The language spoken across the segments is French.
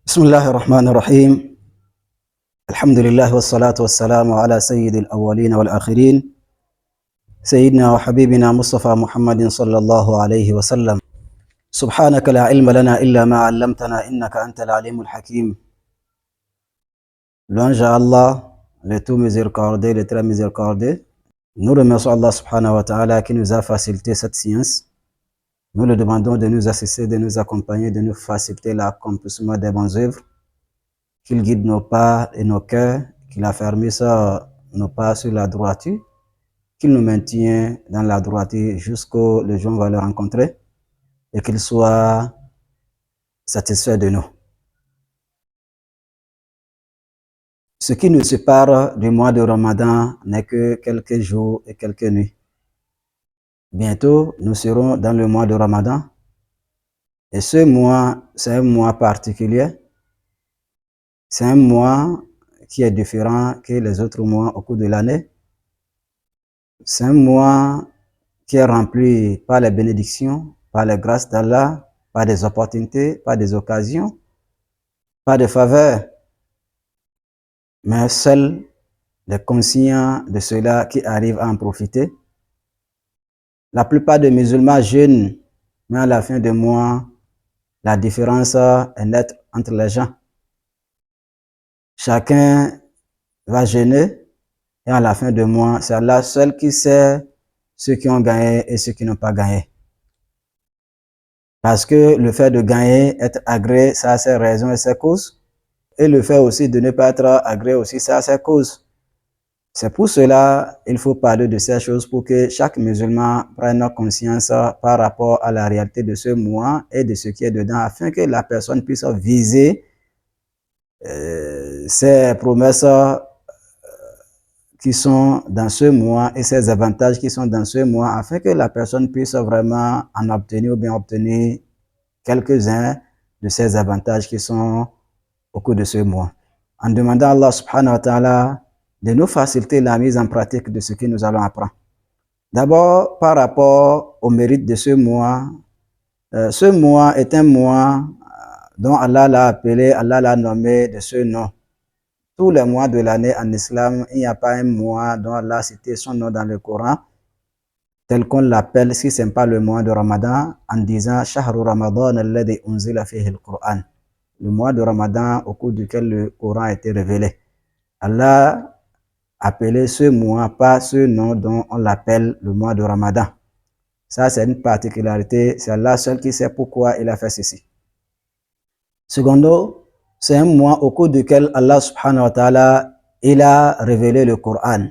بسم الله الرحمن الرحيم. الحمد لله والصلاة والسلام على سيد الأولين والآخرين سيدنا وحبيبنا مصطفى محمد صلى الله عليه وسلم. سبحانك لا علم لنا إلا ما علمتنا إنك أنت العليم الحكيم. Louange à Allah, le tout miséricordieux, le très miséricordieux. Nous remercions Allah subhanahu wa ta'ala qui nous a facilité cette science. Nous le demandons de nous assister, de nous accompagner, de nous faciliter l'accomplissement des bonnes œuvres. Qu'il guide nos pas et nos cœurs, qu'il affermisse nos pas sur la droiture, qu'il nous maintient dans la droiture jusqu'au le jour où on va le rencontrer et qu'il soit satisfait de nous. Ce qui nous sépare du mois de Ramadan n'est que quelques jours et quelques nuits. Bientôt, nous serons dans le mois de Ramadan et ce mois, c'est un mois particulier. C'est un mois qui est différent que les autres mois au cours de l'année. C'est un mois qui est rempli par les bénédictions, par les grâces d'Allah, par des opportunités, par des occasions, par des faveurs. Mais seuls les conscients de cela qui arrivent à en profiter. La plupart des musulmans jeûnent, mais à la fin du mois, la différence est nette entre les gens. Chacun va jeûner et à la fin du mois, c'est Allah seul qui sait ceux qui ont gagné et ceux qui n'ont pas gagné. Parce que le fait de gagner, être agréé, ça a ses raisons et ses causes. Et le fait aussi de ne pas être agréé aussi, ça a ses causes. C'est pour cela qu'il faut parler de ces choses pour que chaque musulman prenne conscience par rapport à la réalité de ce mois et de ce qui est dedans, afin que la personne puisse viser ces promesses qui sont dans ce mois et ces avantages qui sont dans ce mois, afin que la personne puisse vraiment en obtenir ou bien obtenir quelques-uns de ces avantages qui sont au cours de ce mois. En demandant à Allah subhanahu wa ta'ala de nous faciliter la mise en pratique de ce que nous allons apprendre. D'abord, par rapport au mérite de ce mois est un mois dont Allah l'a appelé, Allah l'a nommé de ce nom. Tous les mois de l'année en islam, il n'y a pas un mois dont Allah a cité son nom dans le Coran, tel qu'on l'appelle, si ce n'est pas le mois de Ramadan, en disant « Shahru Ramadan alladhi unzila fihi al-Qur'an » le mois de Ramadan au cours duquel le Coran a été révélé. Allah a appelé ce mois par ce nom dont on l'appelle le mois de Ramadan. Ça, c'est une particularité, c'est Allah seul qui sait pourquoi il a fait ceci. Secondo, c'est un mois au cours duquel Allah subhanahu wa ta'ala, il a révélé le Coran.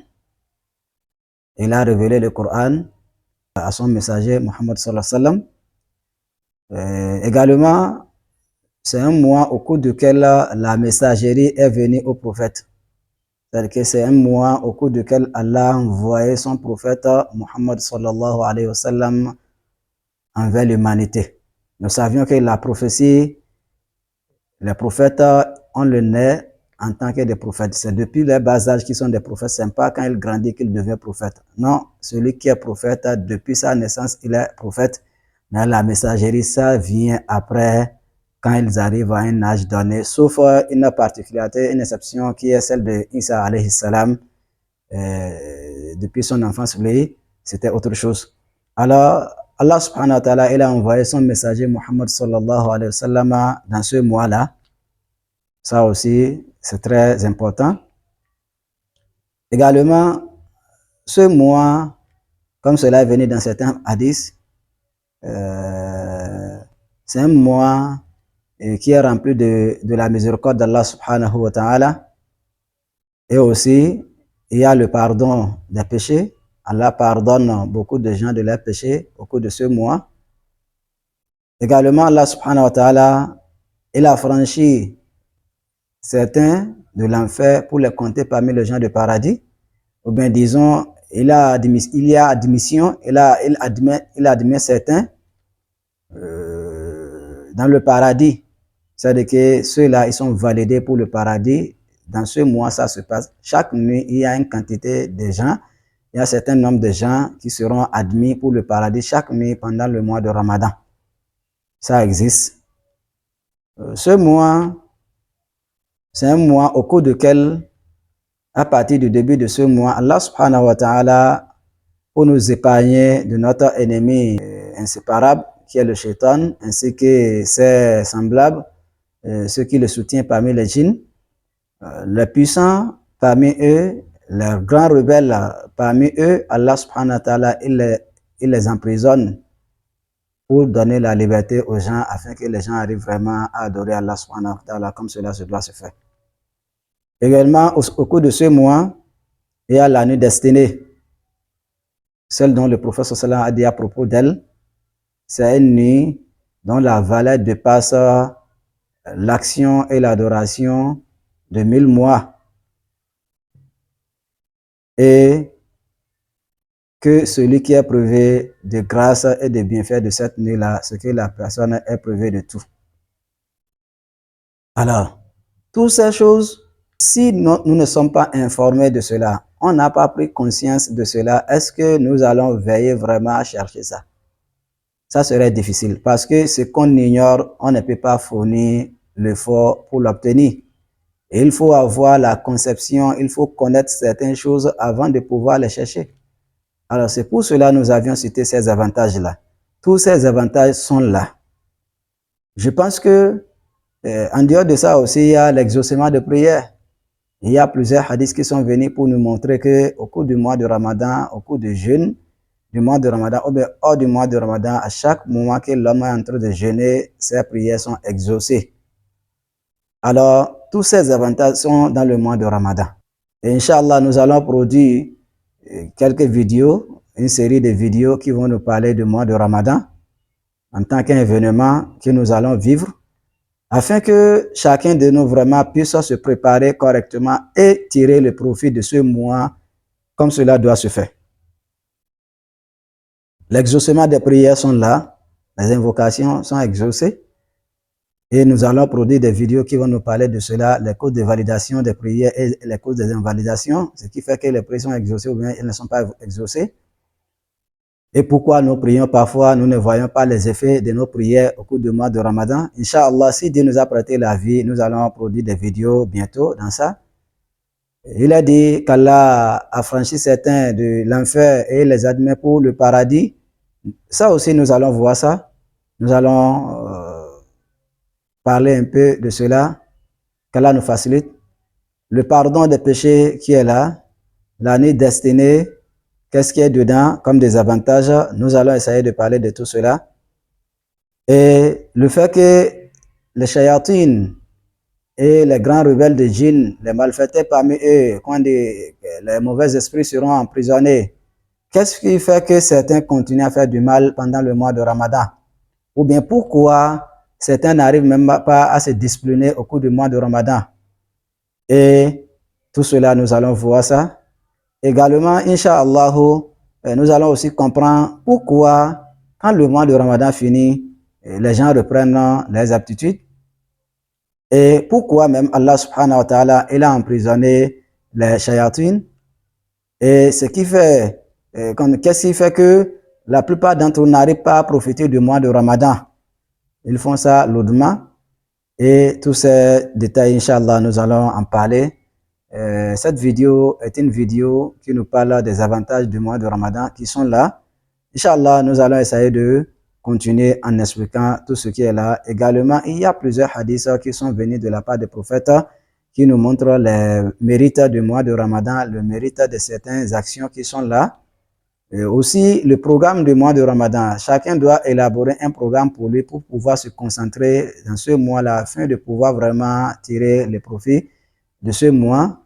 Il a révélé le Coran à son messager Muhammad sallallahu alayhi wa sallam. Également, c'est un mois au cours duquel la messagerie est venue au prophète. C'est-à-dire que c'est un mois au cours duquel Allah a envoyé son prophète Muhammad sallallahu alayhi wa sallam envers l'humanité. Nous savions que la prophétie, les prophètes ont le nez en tant que des prophètes. C'est depuis les bas âges qu'ils sont des prophètes. Ce n'est pas quand ils grandissent qu'ils deviennent prophètes. Non, celui qui est prophète, depuis sa naissance, il est prophète. Mais la messagerie, ça vient après, quand ils arrivent à un âge donné, sauf une particularité, une exception qui est celle de Isa alayhi salam. Depuis son enfance, lui, c'était autre chose. Alors, Allah subhanahu wa ta'ala, il a envoyé son messager Muhammad sallallahu alayhi wa sallam dans ce mois-là. Ça aussi, c'est très important. Également, ce mois, comme cela est venu dans certains hadiths, c'est un mois qui est rempli de la miséricorde d'Allah subhanahu wa ta'ala. Et aussi, il y a le pardon des péchés. Allah pardonne beaucoup de gens de leurs péchés au cours de ce mois. Également, Allah subhanahu wa ta'ala, il a franchi certains de l'enfer pour les compter parmi les gens du paradis. Ou bien disons, il admet certains dans le paradis. C'est-à-dire que ceux-là, ils sont validés pour le paradis. Dans ce mois, ça se passe. Chaque nuit, il y a une quantité de gens. Il y a un certain nombre de gens qui seront admis pour le paradis chaque nuit pendant le mois de Ramadan. Ça existe. Ce mois, C'est un mois au cours duquel, à partir du début de ce mois, Allah subhanahu wa ta'ala, pour nous épargner de notre ennemi inséparable, qui est le shaitan, ainsi que ses semblables, ceux qui le soutiennent parmi les djinns, les puissants parmi eux, les grands rebelles parmi eux, Allah subhanahu wa ta'ala, il les emprisonne pour donner la liberté aux gens afin que les gens arrivent vraiment à adorer Allah subhanahu wa ta'ala comme cela se doit se faire. Également, au cours de ce mois, il y a la nuit destinée, celle dont le prophète sallallahu a dit à propos d'elle, c'est une nuit dont la valeur dépasse l'action et l'adoration de 1000 mois. Et que celui qui est privé de grâce et de bienfaits de cette nuit-là, c'est que la personne est privée de tout. Alors, toutes ces choses, si nous ne sommes pas informés de cela, on n'a pas pris conscience de cela, est-ce que nous allons veiller vraiment à chercher ça? Ça serait difficile parce que ce qu'on ignore, on ne peut pas fournir l'effort pour l'obtenir. Et il faut avoir la conception, il faut connaître certaines choses avant de pouvoir les chercher. Alors c'est pour cela que nous avions cité ces avantages-là. Tous ces avantages sont là. Je pense que en dehors de ça aussi, il y a l'exaucement de prière. Il y a plusieurs hadiths qui sont venus pour nous montrer qu'au cours du mois de Ramadan, au cours du jeûne du mois de Ramadan, ou bien hors du mois de Ramadan, à chaque moment que l'homme est en train de jeûner, ses prières sont exaucées. Alors, tous ces avantages sont dans le mois de Ramadan. Et Inch'Allah, nous allons produire quelques vidéos, une série de vidéos qui vont nous parler du mois de Ramadan en tant qu'événement que nous allons vivre, afin que chacun de nous vraiment puisse se préparer correctement et tirer le profit de ce mois comme cela doit se faire. L'exaucement des prières sont là, les invocations sont exaucées et nous allons produire des vidéos qui vont nous parler de cela, les causes de validation des prières et les causes des invalidations, ce qui fait que les prières sont exaucées ou bien elles ne sont pas exaucées. Et pourquoi nous prions parfois, nous ne voyons pas les effets de nos prières au cours du mois de Ramadan. Inch'Allah, si Dieu nous a prêté la vie, nous allons produire des vidéos bientôt dans ça. Il a dit qu'Allah a franchi certains de l'enfer et les admet pour le paradis. Ça aussi, nous allons voir ça. Nous allons parler un peu de cela, qu'Allah nous facilite. Le pardon des péchés qui est là, l'année destinée, qu'est-ce qu'il y a dedans comme des avantages? Nous allons essayer de parler de tout cela. Et le fait que les shayatines et les grands rebelles de djinns, les malfaiteurs parmi eux, quand les mauvais esprits seront emprisonnés, qu'est-ce qui fait que certains continuent à faire du mal pendant le mois de Ramadan? Ou bien pourquoi certains n'arrivent même pas à se discipliner au cours du mois de Ramadan? Et tout cela, nous allons voir ça. Également, Inch'Allah, nous allons aussi comprendre pourquoi, quand le mois de Ramadan finit, les gens reprennent leurs aptitudes. Et pourquoi même Allah subhanahu wa ta'ala, il a emprisonné les shayatines. Et ce qui fait, qu'est-ce qui fait que la plupart d'entre eux n'arrivent pas à profiter du mois de Ramadan? Ils font ça lourdement. Et tous ces détails, Inch'Allah, nous allons en parler. Cette vidéo est une vidéo qui nous parle des avantages du mois de Ramadan qui sont là. Inch'Allah, nous allons essayer de continuer en expliquant tout ce qui est là. Également, il y a plusieurs hadiths qui sont venus de la part des prophètes qui nous montrent les mérites du mois de Ramadan, le mérite de certaines actions qui sont là. Et aussi, le programme du mois de Ramadan. Chacun doit élaborer un programme pour lui pour pouvoir se concentrer dans ce mois-là afin de pouvoir vraiment tirer les profits de ce mois.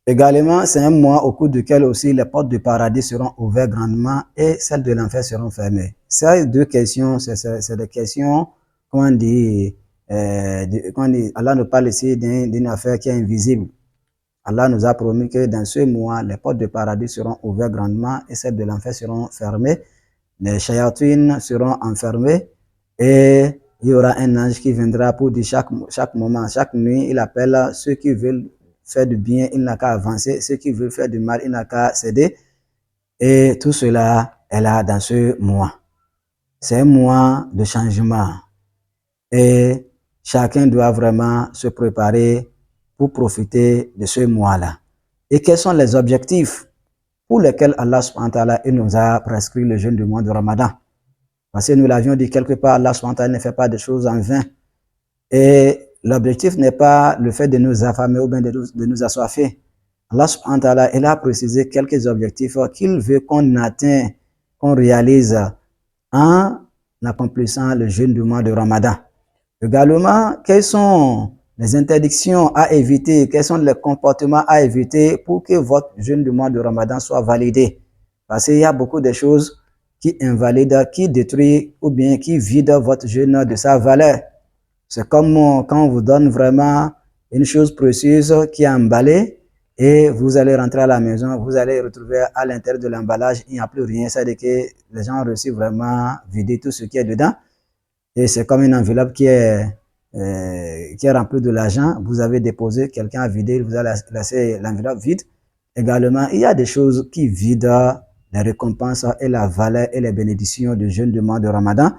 Également, c'est un mois au cours duquel aussi les portes du paradis seront ouvertes grandement et celles de l'enfer seront fermées. Ces deux questions, c'est des questions, comment on dit, Allah nous parle ici d'une affaire qui est invisible. Allah nous a promis que dans ce mois, les portes du paradis seront ouvertes grandement et celles de l'enfer seront fermées. Les shayatines seront enfermées et il y aura un ange qui viendra pour dire chaque moment, chaque nuit, il appelle ceux qui veulent faire du bien, il n'a qu'à avancer. Ceux qui veulent faire du mal, il n'a qu'à céder. Et tout cela est là dans ce mois. C'est un mois de changement. Et chacun doit vraiment se préparer pour profiter de ce mois-là. Et quels sont les objectifs pour lesquels Allah subhanahu wa ta'ala nous a prescrit le jeûne du mois de Ramadan? Parce que nous l'avions dit quelque part, Allah subhanahu wa ta'ala ne fait pas de choses en vain. Et l'objectif n'est pas le fait de nous affamer ou bien de nous assoiffer. Allah subhanahu wa ta'ala, il a précisé quelques objectifs qu'il veut qu'on atteigne, qu'on réalise en accomplissant le jeûne du mois de Ramadan. Également, quelles sont les interdictions à éviter, quels sont les comportements à éviter pour que votre jeûne du mois de Ramadan soit validé. Parce qu'il y a beaucoup de choses qui invalident, qui détruisent ou bien qui vident votre jeûne de sa valeur. C'est comme quand on vous donne vraiment une chose précieuse qui est emballée et vous allez rentrer à la maison, vous allez retrouver à l'intérieur de l'emballage, il n'y a plus rien. C'est-à-dire que les gens ont réussi vraiment à vider tout ce qui est dedans. Et c'est comme une enveloppe qui est remplie de l'argent. Vous avez déposé, quelqu'un a vidé, vous avez laissé l'enveloppe vide. Également, il y a des choses qui vident les récompenses et la valeur et les bénédictions du jeûne du mois de Ramadan.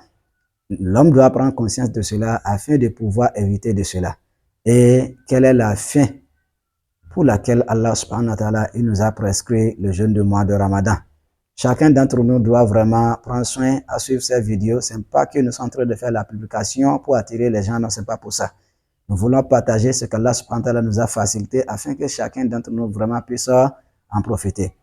L'homme doit prendre conscience de cela afin de pouvoir éviter de cela. Et quelle est la fin pour laquelle Allah subhanahu wa ta'ala nous a prescrit le jeûne du mois de Ramadan? Chacun d'entre nous doit vraiment prendre soin à suivre ces vidéos. Ce n'est pas que nous sommes en train de faire la publication pour attirer les gens, non, ce n'est pas pour ça. Nous voulons partager ce qu'Allah subhanahu wa ta'ala nous a facilité afin que chacun d'entre nous vraiment puisse en profiter.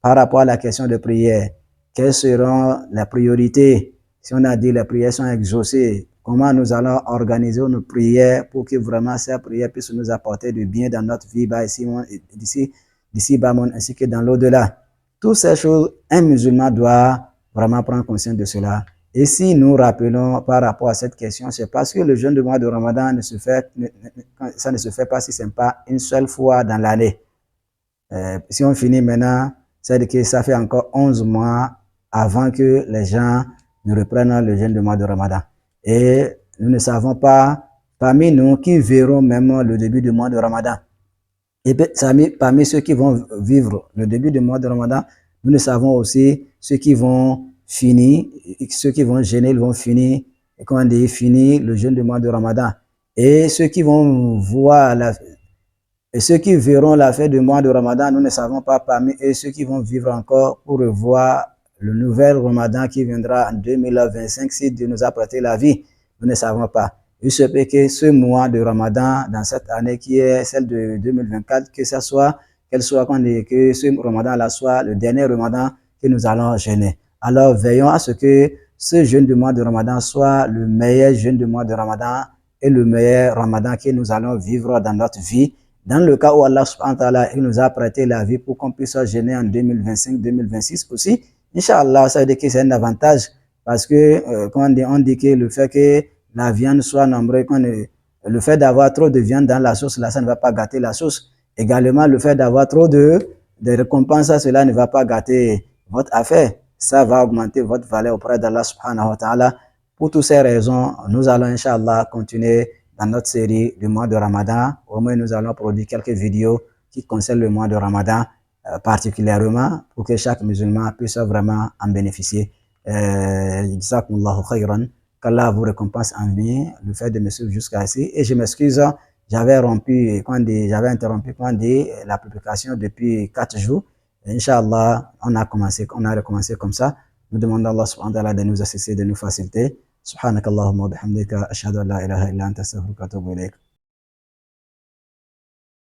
Par rapport à la question de prière, quelles seront les priorités? Si on a dit les prières sont exaucées, comment nous allons organiser nos prières pour que vraiment ces prières puissent nous apporter du bien dans notre vie d'ici-bas ainsi que dans l'au-delà. Toutes ces choses, un musulman doit vraiment prendre conscience de cela. Et si nous rappelons par rapport à cette question, c'est parce que le jeûne du mois de Ramadan ça ne se fait pas si ce n'est pas une seule fois dans l'année. Si on finit maintenant, c'est-à-dire que ça fait encore 11 mois avant que les gens ne reprennent le jeûne du mois de Ramadan. Et nous ne savons pas parmi nous qui verront même le début du mois de Ramadan. Et parmi ceux qui vont vivre le début du mois de Ramadan, nous ne savons aussi ceux qui vont finir, ceux qui vont jeûner, ils vont finir, et comment dire, finir le jeûne du mois de Ramadan. Et ceux qui vont voir et ceux qui verront la fête du mois de Ramadan, nous ne savons pas parmi eux ceux qui vont vivre encore pour revoir le nouvel Ramadan qui viendra en 2025 si Dieu nous a prêté la vie. Nous ne savons pas. Il se peut que ce mois de Ramadan, dans cette année qui est celle de 2024, que ce soit, que ce Ramadan-là soit le dernier Ramadan que nous allons jeûner. Alors, veillons à ce que ce jeûne du mois de Ramadan soit le meilleur jeûne du mois de Ramadan et le meilleur Ramadan que nous allons vivre dans notre vie. Dans le cas où Allah subhanahu wa ta'ala nous a prêté la vie pour qu'on puisse jeûner en 2025-2026 aussi, Inch'Allah, ça veut dire que c'est un avantage parce que, on dit que le fait que la viande soit nombreuse, le fait d'avoir trop de viande dans la sauce, là, ça ne va pas gâter la sauce. Également, le fait d'avoir trop de récompenses, cela ne va pas gâter votre affaire. Ça va augmenter votre valeur auprès d'Allah subhanahu wa ta'ala. Pour toutes ces raisons, nous allons, Inch'Allah, continuer dans notre série du mois de Ramadan. Au moins, nous allons produire quelques vidéos qui concernent le mois de Ramadan particulièrement pour que chaque musulman puisse vraiment en bénéficier. Jazakumullahu khayran. Qu'Allah vous récompense en bien le fait de me suivre jusqu'à ici. Et je m'excuse, j'avais interrompu la publication depuis 4 jours. Inch'Allah, on a recommencé comme ça. Nous demandons à Allah subhanahu wa ta'ala de nous assister, de nous faciliter. Subhanakallahumma wa bihamdika ashhadu an la ilaha illa anta astaghfiruka wa atubu ilayk.